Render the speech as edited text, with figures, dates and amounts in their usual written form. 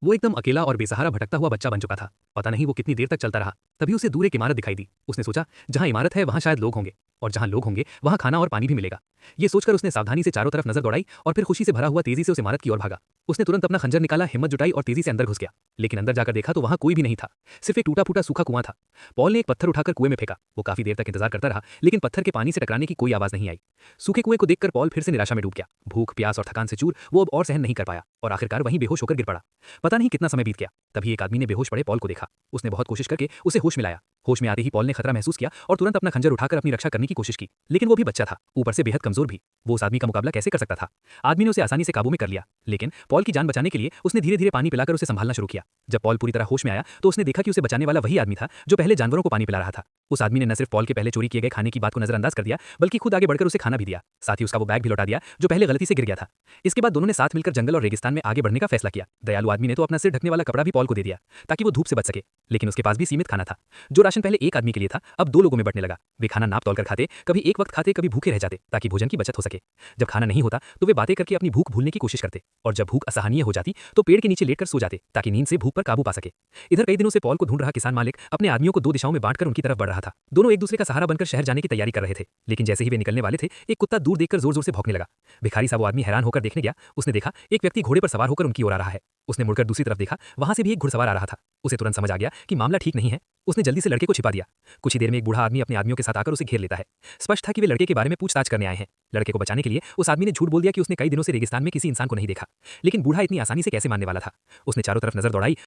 वो एकदम अकेला और बेसहारा भटकता हुआ बच्चा बन चुका था। पता नहीं वो कितनी देर तक चलता रहा। तभी उसे दूर एक इमारत दिखाई दी। उसने सोचा, जहाँ इमारत है वहाँ शायद लोग होंगे, और जहाँ लोग होंगे वहाँ खाना और पानी भी मिलेगा। ये सोचकर उसने सावधानी से चारों तरफ नजर दौड़ाई और फिर खुशी से भरा हुआ तेजी से उस इमारत की ओर भागा। उसने तुरंत अपना खंजर निकाला, हिम्मत जुटाई और तेजी से अंदर घुस गया। लेकिन अंदर जाकर देखा तो वहाँ कोई भी नहीं था, सिर्फ एक टूटा फूटा सूखा कुआं था। पॉल ने एक पत्थर उठाकर कुएं में फेंका। वो काफी देर तक इंतजार करता रहा, लेकिन पत्थर के पानी से टकराने की कोई आवाज नहीं आई। सूखे कुएं को देखकर पॉल फिर से निराशा में डूब गया। भूख, प्यास और थकान से चूर वो अब और सहन नहीं कर पाया और आखिरकार वहीं बेहोश होकर गिर पड़ा। पता नहीं कितना समय बीत गया, तभी एक आदमी ने बेहोश पड़े पॉल को देखा। उसने बहुत कोशिश करके उसे होश में लाया। होश में आते ही पॉल ने खतरा महसूस किया और तुरंत अपना खंजर उठाकर अपनी रक्षा करने की कोशिश की, लेकिन वो भी बच्चा था, ऊपर से बेहद कमजोर भी। वो उस आदमी का मुकाबला कैसे कर सकता था? आदमी ने उसे आसानी से काबू में कर लिया, लेकिन पॉल की जान बचाने के लिए उसने धीरे धीरे पानी पिलाकर उसे संभालना शुरू किया। जब पॉल पूरी तरह होश में आया तो उसने देखा कि उसे बचाने वाला वही आदमी था जो पहले जानवरों को पानी पिला रहा था। उस आदमी ने न सिर्फ पॉल के पहले चोरी किए गए खाने की बात को नजरअंदाज कर दिया, बल्कि खुद आगे बढ़कर उसे खाना भी दिया। साथ ही उसका वो बैग भी लौटा दिया जो पहले गलती से गिर गया था। इसके बाद दोनों ने साथ मिलकर जंगल और रेगिस्तान में आगे बढ़ने का फैसला किया। दयालु आदमी ने तो अपना सिर ढकने वाला कपड़ा भी पॉल को दे दिया ताकि वो धूप से बच सके, लेकिन उसके पास भी सीमित खाना था। जो राशन पहले एक आदमी के लिए था अब दो लोगों में बंटने लगा। वे खाना नाप तौल कर खाते, कभी एक वक्त खाते, कभी भूखे रह जाते ताकि भोजन की बचत हो सके। जब खाना नहीं होता तो वे बातें करके अपनी भूख भूलने की कोशिश करते, और जब भूख असहनीय हो जाती तो पेड़ के नीचे लेटकर सो जाते ताकि नींद से भूख पर काबू पा सके। इधर कई दिनों से पॉल को ढूंढ रहा किसान मालिक अपने आदमियों को दो दिशाओं में बांटकर उनकी तरफ बढ़ रहा था। दोनों एक दूसरे का सहारा बनकर शहर जाने की तैयारी कर रहे थे, लेकिन जैसे ही वे निकलने वाले थे एक कुत्ता दूर देखकर जोर जोर से भौंकने लगा। भिखारी सा वो आदमी हैरान होकर देखने गया। उसने देखा एक व्यक्ति घोड़े पर सवार होकर उनकी ओर आ रहा है। उसने मुड़कर दूसरी तरफ देखा, वहां से भी एक घुड़सवार आ रहा था। उसे तुरंत समझ आ गया कि मामला ठीक नहीं है। उसने जल्दी से लड़के को छिपा दिया। कुछ ही देर में एक बूढ़ा आदमी अपने आदमियों के साथ आकर उसे घेर लेता है। स्पष्ट था कि वे लड़के के बारे में पूछताछ करने आए हैं। लड़के को बचाने के लिए उस आदमी ने झूठ बोल दिया कि उसने कई दिनों से रेगिस्तान में किसी इंसान को नहीं देखा, लेकिन बूढ़ा इतनी आसानी से कैसे मानने वाला था? उसने चारों तरफ नजर दौड़ाई